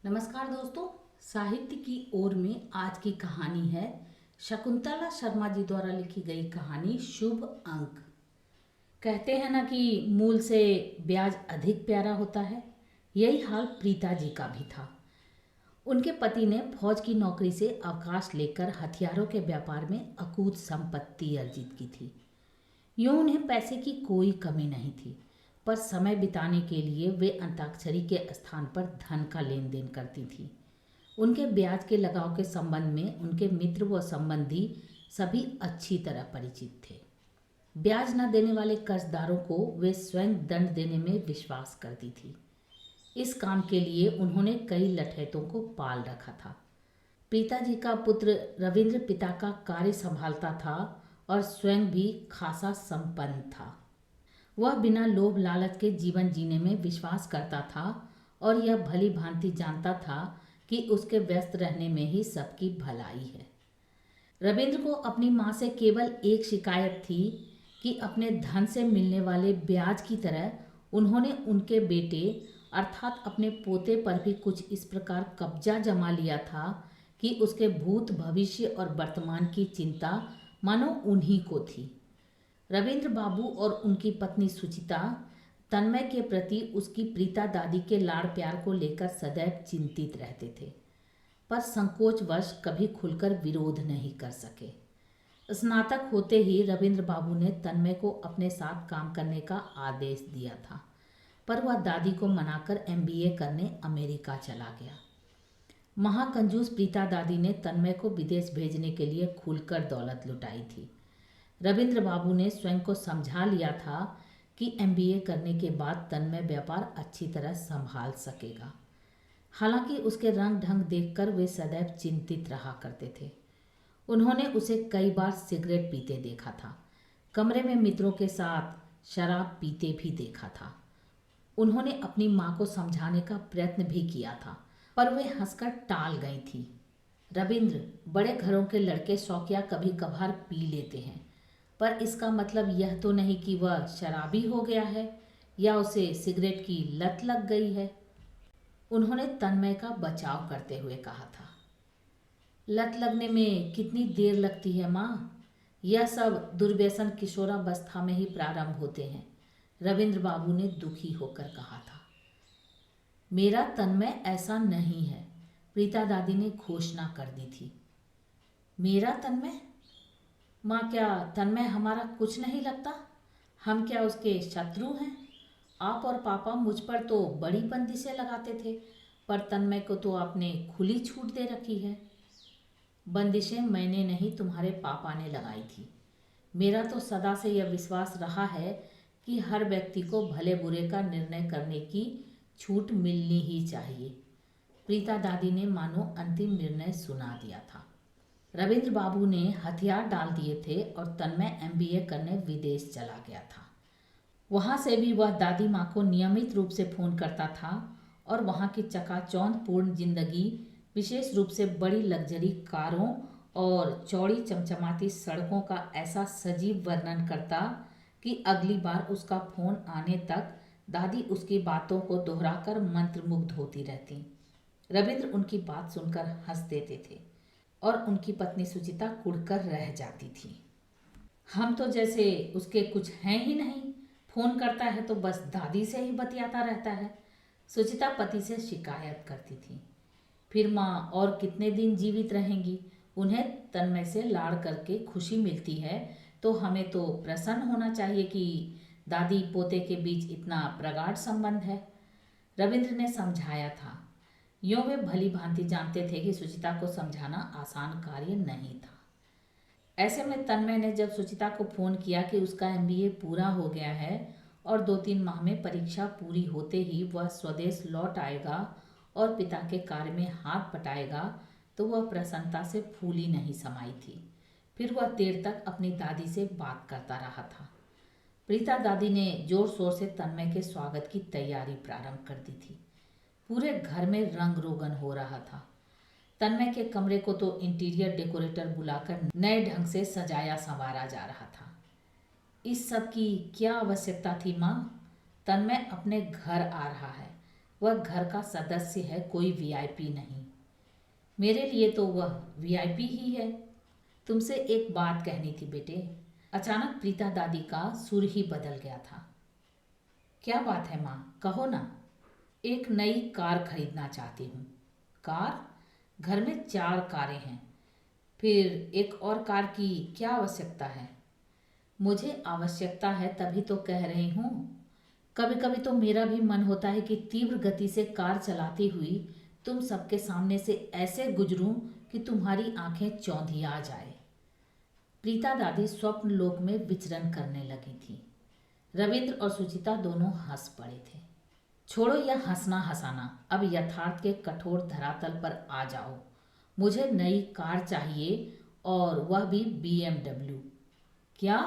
नमस्कार दोस्तों। साहित्य की ओर में आज की कहानी है शकुंतला शर्मा जी द्वारा लिखी गई कहानी शुभ अंक। कहते हैं ना कि मूल से ब्याज अधिक प्यारा होता है। यही हाल प्रीता जी का भी था। उनके पति ने फौज की नौकरी से अवकाश लेकर हथियारों के व्यापार में अकूत संपत्ति अर्जित की थी। यूं उन्हें पैसे की कोई कमी नहीं थी, पर समय बिताने के लिए वे अंताक्षरी के स्थान पर धन का लेन देन करती थी। उनके ब्याज के लगाव के संबंध में उनके मित्र व संबंधी सभी अच्छी तरह परिचित थे। ब्याज न देने वाले कर्जदारों को वे स्वयं दंड देने में विश्वास करती थी। इस काम के लिए उन्होंने कई लठैतों को पाल रखा था। पिताजी का पुत्र रविंद्र पिता का कार्य संभालता था और स्वयं भी खासा संपन्न था। वह बिना लोभ लालच के जीवन जीने में विश्वास करता था और यह भली भांति जानता था कि उसके व्यस्त रहने में ही सबकी भलाई है। रविंद्र को अपनी माँ से केवल एक शिकायत थी कि अपने धन से मिलने वाले ब्याज की तरह उन्होंने उनके बेटे अर्थात अपने पोते पर भी कुछ इस प्रकार कब्जा जमा लिया था कि उसके भूत भविष्य और वर्तमान की चिंता मानो उन्हीं को थी। रविंद्र बाबू और उनकी पत्नी सुचिता तन्मय के प्रति उसकी प्रीता दादी के लाड़ प्यार को लेकर सदैव चिंतित रहते थे, पर संकोचवश कभी खुलकर विरोध नहीं कर सके। स्नातक होते ही रविंद्र बाबू ने तन्मय को अपने साथ काम करने का आदेश दिया था, पर वह दादी को मनाकर एमबीए करने अमेरिका चला गया। महाकंजूस प्रीता दादी ने तन्मय को विदेश भेजने के लिए खुलकर दौलत लुटाई थी। रविंद्र बाबू ने स्वयं को समझा लिया था कि एमबीए करने के बाद तन्मय व्यापार अच्छी तरह संभाल सकेगा। हालांकि उसके रंग ढंग देखकर वे सदैव चिंतित रहा करते थे। उन्होंने उसे कई बार सिगरेट पीते देखा था, कमरे में मित्रों के साथ शराब पीते भी देखा था। उन्होंने अपनी माँ को समझाने का प्रयत्न भी किया था, पर वे हंसकर टाल गई थी। रविंद्र, बड़े घरों के लड़के शौकिया कभी कभार पी लेते हैं, पर इसका मतलब यह तो नहीं कि वह शराबी हो गया है या उसे सिगरेट की लत लग गई है। उन्होंने तन्मय का बचाव करते हुए कहा था। लत लगने में कितनी देर लगती है माँ? यह सब दुर्व्यसन किशोरावस्था में ही प्रारंभ होते हैं, रविंद्र बाबू ने दुखी होकर कहा था। मेरा तन्मय ऐसा नहीं है, प्रीता दादी ने घोषणा कर दी थी। मेरा तन्मय? माँ, क्या तन्मय हमारा कुछ नहीं लगता? हम क्या उसके शत्रु हैं? आप और पापा मुझ पर तो बड़ी बंदिशें लगाते थे, पर तन्मय को तो आपने खुली छूट दे रखी है। बंदिशें मैंने नहीं, तुम्हारे पापा ने लगाई थी। मेरा तो सदा से यह विश्वास रहा है कि हर व्यक्ति को भले बुरे का निर्णय करने की छूट मिलनी ही चाहिए। प्रीता दादी ने मानो अंतिम निर्णय सुना दिया था। रविंद्र बाबू ने हथियार डाल दिए थे और तन्मय एमबीए करने विदेश चला गया था। वहाँ से भी वह दादी माँ को नियमित रूप से फ़ोन करता था और वहाँ की चकाचौंध पूर्ण जिंदगी, विशेष रूप से बड़ी लग्जरी कारों और चौड़ी चमचमाती सड़कों का ऐसा सजीव वर्णन करता कि अगली बार उसका फ़ोन आने तक दादी उसकी बातों को दोहराकर मंत्रमुग्ध होती रहती। रविंद्र उनकी बात सुनकर हंस देते थे और उनकी पत्नी सुचिता कुढ़कर रह जाती थी। हम तो जैसे उसके कुछ हैं ही नहीं, फ़ोन करता है तो बस दादी से ही बतियाता रहता है, सुचिता पति से शिकायत करती थी। फिर माँ और कितने दिन जीवित रहेंगी? उन्हें तन्मय से लाड़ करके खुशी मिलती है, तो हमें तो प्रसन्न होना चाहिए कि दादी पोते के बीच इतना प्रगाढ़ संबंध है, रविंद्र ने समझाया था। यूँ वे भली भांति जानते थे कि सुचिता को समझाना आसान कार्य नहीं था। ऐसे में तन्मय ने जब सुचिता को फ़ोन किया कि उसका एमबीए पूरा हो गया है और 2-3 माह में परीक्षा पूरी होते ही वह स्वदेश लौट आएगा और पिता के कार्य में हाथ बटाएगा, तो वह प्रसन्नता से फूली नहीं समाई थी। फिर वह देर तक अपनी दादी से बात करता रहा था। प्रीता दादी ने जोर शोर से तन्मय के स्वागत की तैयारी प्रारंभ कर दी थी। पूरे घर में रंग रोगन हो रहा था। तन्मय के कमरे को तो इंटीरियर डेकोरेटर बुलाकर नए ढंग से सजाया संवारा जा रहा था। इस सब की क्या आवश्यकता थी माँ? तन्मय अपने घर आ रहा है, वह घर का सदस्य है, कोई वीआईपी नहीं। मेरे लिए तो वह वीआईपी ही है। तुमसे एक बात कहनी थी बेटे। अचानक प्रीता दादी का सुर ही बदल गया था। क्या बात है माँ, कहो ना। एक नई कार खरीदना चाहती हूँ। कार? घर में 4 कारें हैं, फिर एक और कार की क्या आवश्यकता है? मुझे आवश्यकता है तभी तो कह रही हूँ। कभी कभी तो मेरा भी मन होता है कि तीव्र गति से कार चलाती हुई तुम सबके सामने से ऐसे गुजरूं कि तुम्हारी आंखें चौंधिया जाए। प्रीता दादी स्वप्न लोक में विचरण करने लगी थी। रविंद्र और सुचिता दोनों हंस पड़े थे। छोड़ो यह हंसना हंसाना, अब यथार्थ के कठोर धरातल पर आ जाओ। मुझे नई कार चाहिए, और वह भी BMW। क्या?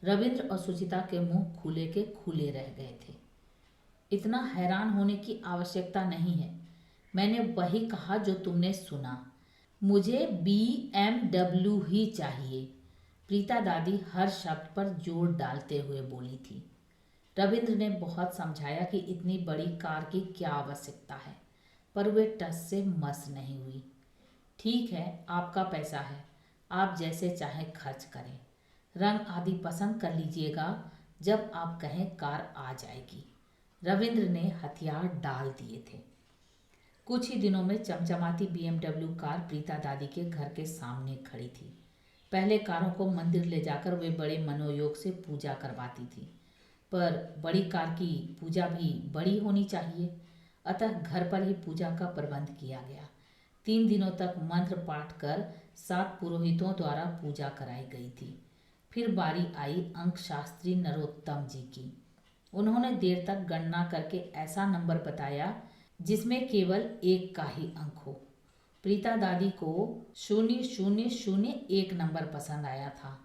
रविंद्र और सुचिता के मुंह खुले के खुले रह गए थे। इतना हैरान होने की आवश्यकता नहीं है। मैंने वही कहा जो तुमने सुना। मुझे BMW ही चाहिए। प्रीता दादी हर शब्द पर जोर डालते हुए बोली थी। रविंद्र ने बहुत समझाया कि इतनी बड़ी कार की क्या आवश्यकता है, पर वे टस से मस नहीं हुई। ठीक है, आपका पैसा है, आप जैसे चाहें खर्च करें। रंग आदि पसंद कर लीजिएगा, जब आप कहें कार आ जाएगी। रविंद्र ने हथियार डाल दिए थे। कुछ ही दिनों में चमचमाती BMW कार प्रीता दादी के घर के सामने खड़ी थी। पहले कारों को मंदिर ले जाकर वे बड़े मनोयोग से पूजा करवाती थी, पर बड़ी कार की पूजा भी बड़ी होनी चाहिए, अतः घर पर ही पूजा का प्रबंध किया गया। 3 दिनों तक मंत्र पाठ कर 7 पुरोहितों द्वारा पूजा कराई गई थी। फिर बारी आई अंक शास्त्री नरोत्तम जी की। उन्होंने देर तक गणना करके ऐसा नंबर बताया जिसमें केवल 1 का ही अंक हो। प्रीता दादी को 0001 नंबर पसंद आया था,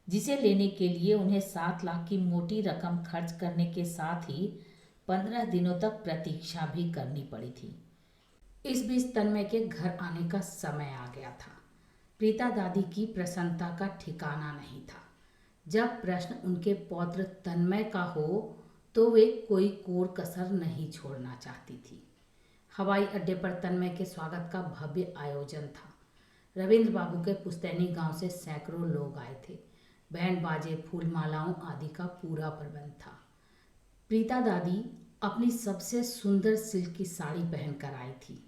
जिसे लेने के लिए उन्हें 7 लाख की मोटी रकम खर्च करने के साथ ही 15 दिनों तक प्रतीक्षा भी करनी पड़ी थी। इस बीच तन्मय के घर आने का समय आ गया था। प्रीता दादी की प्रसन्नता का ठिकाना नहीं था। जब प्रश्न उनके पौत्र तन्मय का हो तो वे कोई कोर कसर नहीं छोड़ना चाहती थी। हवाई अड्डे पर तन्मय के स्वागत का भव्य आयोजन था। रविंद्र बाबू के पुस्तैनी गांव से सैकड़ों लोग आए थे। बैंड बाजे, फूल मालाओं आदि का पूरा प्रबंध था। प्रीता दादी अपनी सबसे सुंदर सिल्क की साड़ी पहनकर आई थी।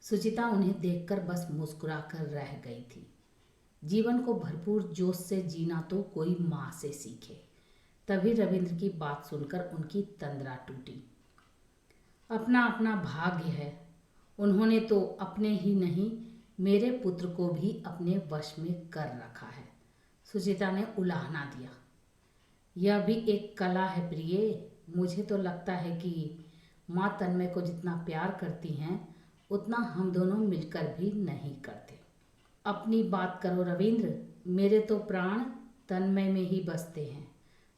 सुचिता उन्हें देखकर बस मुस्कुराकर रह गई थी। जीवन को भरपूर जोश से जीना तो कोई माँ से सीखे। तभी रविंद्र की बात सुनकर उनकी तंद्रा टूटी। अपना अपना भाग्य है। उन्होंने तो अपने ही नहीं, मेरे पुत्र को भी अपने वश में कर रखा है। सुचिता ने उलाहना दिया। यह भी एक कला है प्रिय। मुझे तो लगता है कि माँ तन्मय को जितना प्यार करती हैं, उतना हम दोनों मिलकर भी नहीं करते। अपनी बात करो रविंद्र, मेरे तो प्राण तन्मय में ही बसते हैं,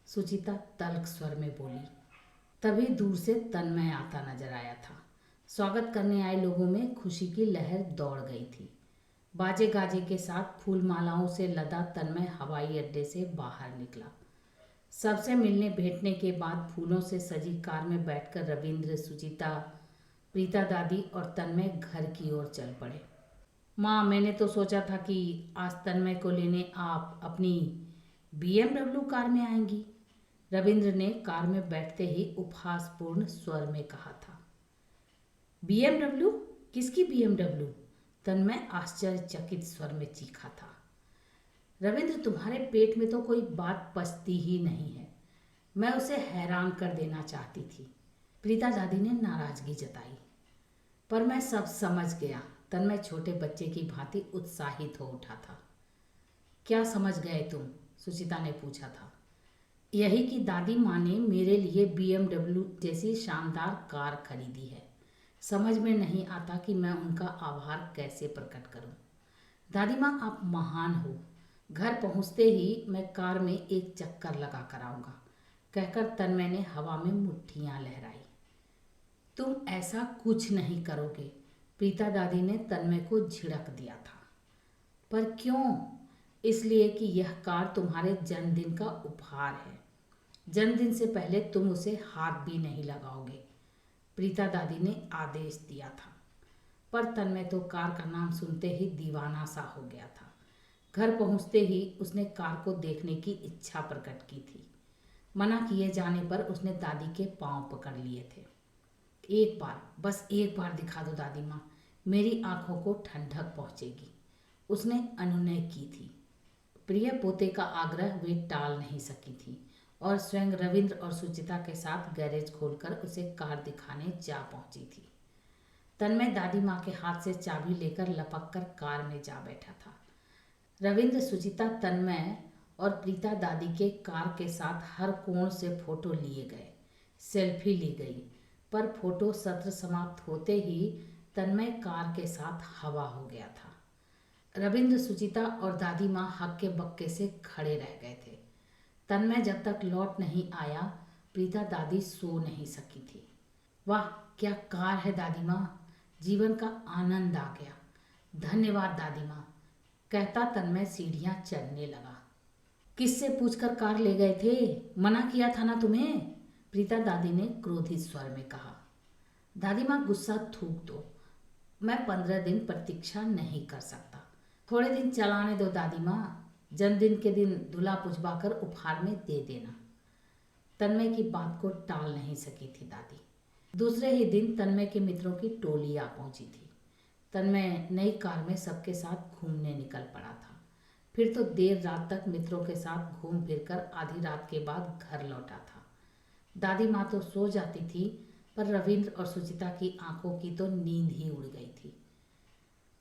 सुचिता तल्ख स्वर में बोली। तभी दूर से तन्मय आता नजर आया था। स्वागत करने आए लोगों में खुशी की लहर दौड़ गई थी। बाजे गाजे के साथ फूल मालाओं से लदा तन्मय हवाई अड्डे से बाहर निकला। सबसे मिलने भेंटने के बाद फूलों से सजी कार में बैठकर रविंद्र, सुचिता, प्रीता दादी और तन्मय घर की ओर चल पड़े। माँ, मैंने तो सोचा था कि आज तन्मय को लेने आप अपनी BMW कार में आएंगी, रविंद्र ने कार में बैठते ही उपहासपूर्ण स्वर में कहा था। BMW? किसकी BMW? तन्मय आश्चर्यचकित स्वर में चीखा था। रविंद्र, तुम्हारे पेट में तो कोई बात पचती ही नहीं है। मैं उसे हैरान कर देना चाहती थी, प्रीता दादी ने नाराजगी जताई। पर मैं सब समझ गया। तन्मय छोटे बच्चे की भांति उत्साहित हो उठा था। क्या समझ गए तुम? सुचिता ने पूछा था। यही कि दादी माँ ने मेरे लिए BMW जैसी शानदार कार खरीदी है। समझ में नहीं आता कि मैं उनका आभार कैसे प्रकट करूं। दादी माँ, आप महान हो। घर पहुंचते ही मैं कार में एक चक्कर लगा कर आऊँगा, कहकर तन्मय ने हवा में मुट्ठियाँ लहराई। तुम ऐसा कुछ नहीं करोगे, प्रीता दादी ने तन्मय को झिड़क दिया था। पर क्यों? इसलिए कि यह कार तुम्हारे जन्मदिन का उपहार है। जन्मदिन से पहले तुम उसे हाथ भी नहीं लगाओगे। प्रीता दादी ने आदेश दिया था। पर तन्मय तो कार का नाम सुनते ही दीवाना सा हो गया था। घर पहुंचते ही उसने कार को देखने की इच्छा प्रकट की थी। मना किए जाने पर उसने दादी के पांव पकड़ लिए थे। एक बार, बस एक बार दिखा दो दादी माँ, मेरी आंखों को ठंडक पहुंचेगी, उसने अनुनय की थी। प्रिय पोते का आग्रह वे टाल नहीं सकी थी और स्वयं रविंद्र और सुचिता के साथ गैरेज खोलकर उसे कार दिखाने जा पहुंची थी। तन्मय दादी माँ के हाथ से चाबी लेकर लपक कर कार में जा बैठा था। रविंद्र, सुचिता, तन्मय और प्रीता दादी के कार के साथ हर कोण से फोटो लिए गए, सेल्फी ली गई। पर फोटो सत्र समाप्त होते ही तन्मय कार के साथ हवा हो गया था। रविंद्र, सुचिता और दादी माँ हक्के बक्के से खड़े रह गए थे। तन्मय जब तक लौट नहीं आया, प्रीता दादी सो नहीं सकी थी। वाह, क्या कार है दादी माँ, जीवन का आनंद आ गया, धन्यवाद दादी माँ, कहता तन्मय सीढ़ियाँ चढ़ने लगा। किससे पूछकर कार ले गए थे? मना किया था ना तुम्हें? प्रीता दादी ने क्रोधित स्वर में कहा। दादी माँ, गुस्सा थूक दो, मैं 15 दिन प्रतीक्षा नहीं कर सकता, थोड़े दिन चलाने दो दादी माँ, जन्मदिन के दिन दूल्हा पुचवा कर उपहार में दे देना। तन्मय की बात को टाल नहीं सकी थी दादी। दूसरे ही दिन तन्मय के मित्रों की टोली आ पहुंची थी। तन्मय नई कार में सबके साथ घूमने निकल पड़ा था। फिर तो देर रात तक मित्रों के साथ घूम फिरकर आधी रात के बाद घर लौटा था। दादी माँ तो सो जाती थी, पर रविंद्र और सुचिता की आंखों की तो नींद ही उड़ गई थी।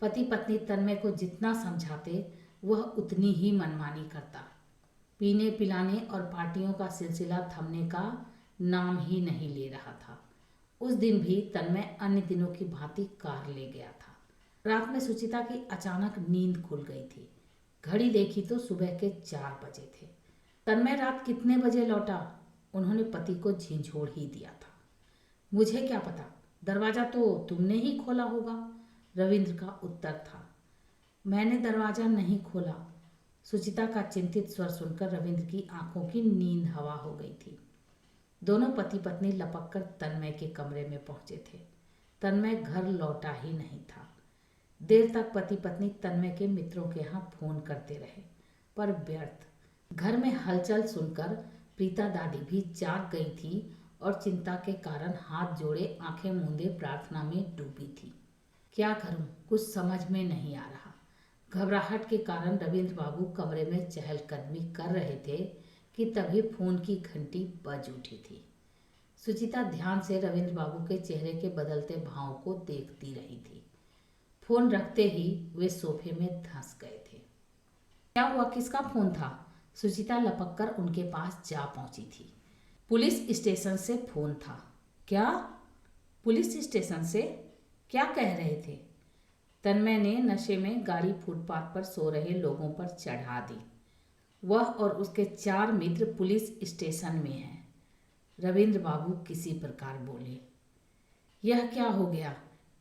पति पत्नी तन्मय को जितना समझाते वह उतनी ही मनमानी करता। पीने पिलाने और पार्टियों का सिलसिला थमने का नाम ही नहीं ले रहा था। उस दिन भी तन्मय अन्य दिनों की भांति कार ले गया था। रात में सुचिता की अचानक नींद खुल गई थी। घड़ी देखी तो सुबह के 4 बजे थे। तन्मय रात कितने बजे लौटा? उन्होंने पति को झिंझोड़ ही दिया था। मुझे क्या पता, दरवाजा तो तुमने ही खोला होगा, रविंद्र का उत्तर था। मैंने दरवाजा नहीं खोला। सुचिता का चिंतित स्वर सुनकर रविंद्र की आंखों की नींद हवा हो गई थी। दोनों पति पत्नी लपक कर तन्मय के कमरे में पहुंचे थे। तन्मय घर लौटा ही नहीं था। देर तक पति पत्नी तन्मय के मित्रों के यहाँ फोन करते रहे, पर व्यर्थ। घर में हलचल सुनकर प्रीता दादी भी जाग गई थी और चिंता के कारण हाथ जोड़े आंखें मूंदे प्रार्थना में डूबी थी। क्या करूं, कुछ समझ में नहीं आ रहा। घबराहट के कारण रविंद्र बाबू कमरे में चहलकदमी कर रहे थे कि तभी फोन की घंटी बज उठी थी। सुचिता ध्यान से रविंद्र बाबू के चेहरे के बदलते भाव को देखती रही थी। फोन रखते ही वे सोफे में धंस गए थे। क्या हुआ, किसका फोन था? सुचिता लपक कर उनके पास जा पहुंची थी। पुलिस स्टेशन से फोन था। क्या? पुलिस स्टेशन से? क्या कह रहे थे? तन्मय ने नशे में गाड़ी फुटपाथ पर सो रहे लोगों पर चढ़ा दी। वह और उसके 4 मित्र पुलिस स्टेशन में हैं, रविंद्र बाबू किसी प्रकार बोले। यह क्या हो गया?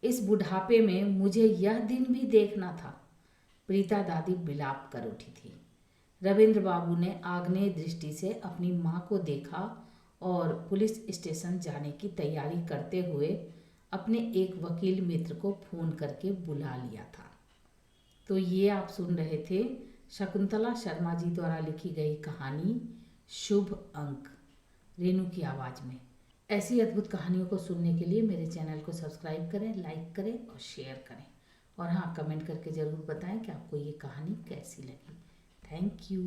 इस बुढ़ापे में मुझे यह दिन भी देखना था। प्रीता दादी बिलाप कर उठी थी। रविंद्र बाबू ने आग्नेय दृष्टि से अपनी माँ को देखा और पुलिस स्टेशन जाने की तैयारी करते हुए अपने एक वकील मित्र को फोन करके बुला लिया था। तो ये आप सुन रहे थे शकुंतला शर्मा जी द्वारा लिखी गई कहानी शुभ अंक, रेनू की आवाज़ में। ऐसी अद्भुत कहानियों को सुनने के लिए मेरे चैनल को सब्सक्राइब करें, लाइक करें और शेयर करें। और हाँ, कमेंट करके ज़रूर बताएं कि आपको ये कहानी कैसी लगी। Thank you.